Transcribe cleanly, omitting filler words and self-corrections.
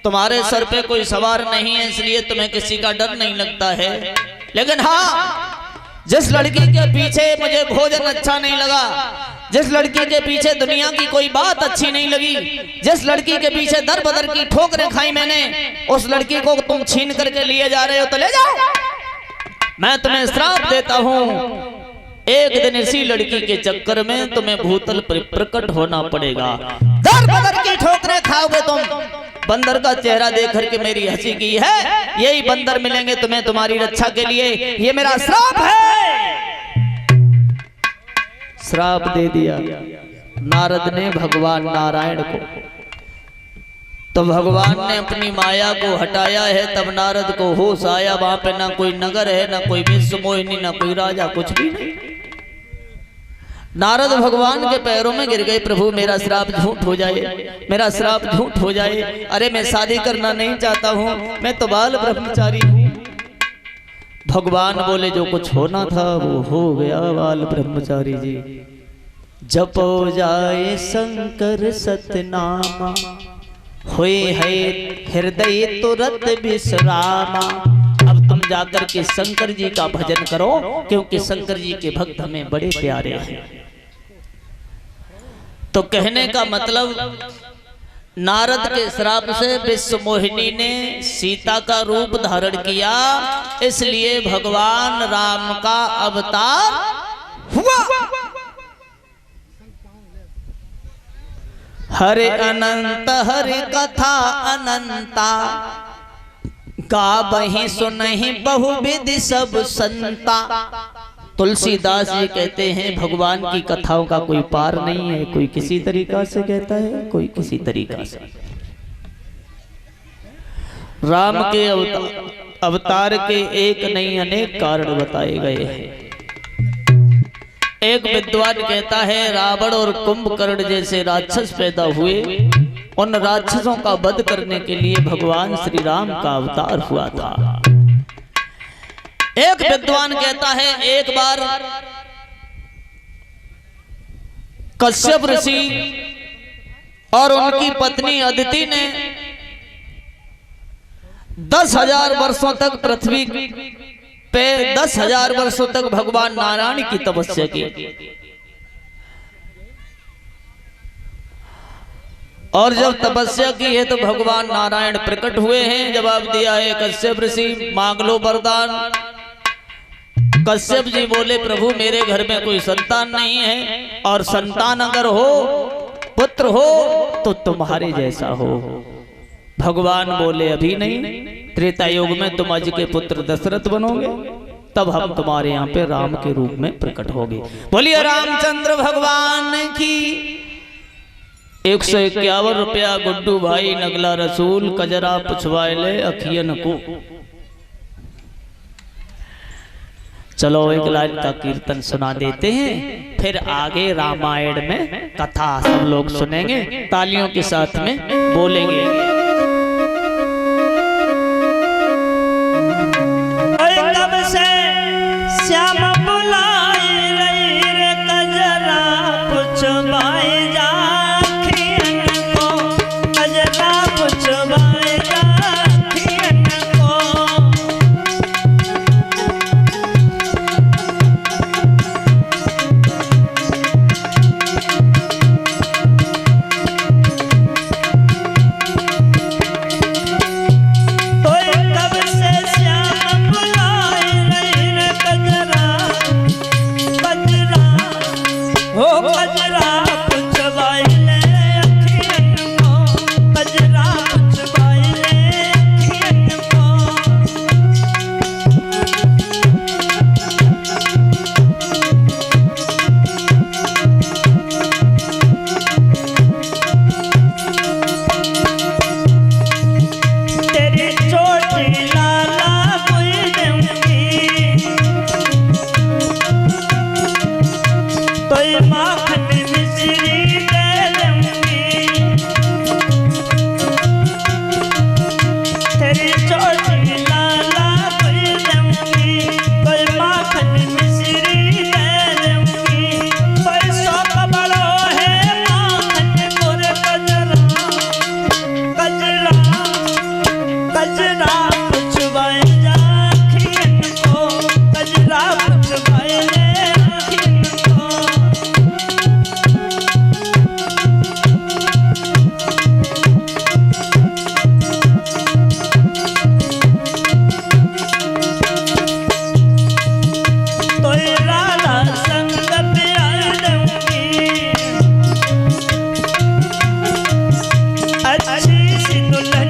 तुम्हारे सर पे कोई सवार नहीं है, इसलिए तुम्हें किसी का डर नहीं लगता है। लेकिन हाँ, जिस लड़की के पीछे मुझे भोजन अच्छा नहीं लगा, जिस लड़की के पीछे दुनिया की कोई बात अच्छी नहीं लगी, जिस लड़की के पीछे दर बदर की ठोकरें खाई मैंने, उस लड़की को तुम छीन करके लिए जा रहे हो तो ले जाओ। मैं तुम्हें श्राप देता हूं, एक दिन इसी लड़की के चक्कर में तुम्हें भूतल पर प्रकट होना पड़ेगा। दर बदर की ठोकरें खाओगे तुम। बंदर का चेहरा देख करके मेरी हंसी की है, यही बंदर मिलेंगे तुम्हें तुम्हारी रक्षा के लिए। ये मेरा श्राप है। श्राप दे दिया नारद ने भगवान नारायण को। तो भगवान ने अपनी माया को हटाया है, तब नारद को होश आया। वहां पे ना कोई नगर है, ना कोई विश्व मोहिनी, ना कोई राजा, कुछ भी नहीं। नारद भगवान के पैरों में गिर गए, प्रभु मेरा श्राप झूठ हो जाए, मेरा श्राप झूठ हो जाए। अरे मैं शादी करना नहीं चाहता हूं, मैं तो बाल ब्रह्मचारी हूं। भगवान बोले जो कुछ होना था वो हो गया बाल ब्रह्मचारी जी। जपो जाए शंकर सतनामा, होए है हृदय तुरंत विश्रामा। अब तुम जाकर के शंकर जी का भजन करो, क्योंकि शंकर जी के भक्त हमें बड़े प्यारे हैं। तो कहने का मतलब, नारद के श्राप से विश्व मोहिनी ने सीता का रूप धारण किया, इसलिए भगवान राम का अवतार हुआ। हरे अनंत हरि कथा अनंता, गावहि सुनहि बहुविधि सब संता। तुलसीदास जी कहते हैं भगवान की कथाओं का कोई पार नहीं है। कोई किसी तरीका से कहता है, कोई किसी तरीका से। राम के अवतार के एक नहीं अनेक कारण बताए गए हैं। एक विद्वान कहता है रावण और कुंभकर्ण जैसे राक्षस पैदा हुए, उन राक्षसों का वध करने के लिए भगवान श्री राम का अवतार हुआ था। एक विद्वान कहता है एक बार कश्यप ऋषि और उनकी पत्नी अदिति ने 10,000 वर्षों तक पृथ्वी पे 10,000 वर्षों तक भगवान नारायण की तपस्या की। और जब तपस्या की है तो भगवान नारायण प्रकट हुए हैं। जवाब दिया है कश्यप ऋषि मांग लो वरदान। कश्यप जी बोले प्रभु मेरे घर में कोई संतान नहीं है, और संतान अगर हो, पुत्र हो तो तुम्हारे जैसा हो। भगवान बोले अभी नहीं, त्रेता युग में तुम अज के पुत्र दशरथ बनोगे, तब हम तुम्हारे यहाँ पे राम के रूप में प्रकट होगे। बोलिए रामचंद्र भगवान की। 151 रुपया गुड्डू भाई नगला रसूल, कजरा पुछवाए ले अखियन को। चलो एक लाइन का कीर्तन सुना देते हैं, फिर आगे रामायण में कथा सब लोग सुनेंगे, तालियों के साथ में बोलेंगे। कब से श्याम बुलाए रही रे, कजरा पुछवाए जा अखियन को, कजरा पुछवाए जा अखियन को। से दुल्हन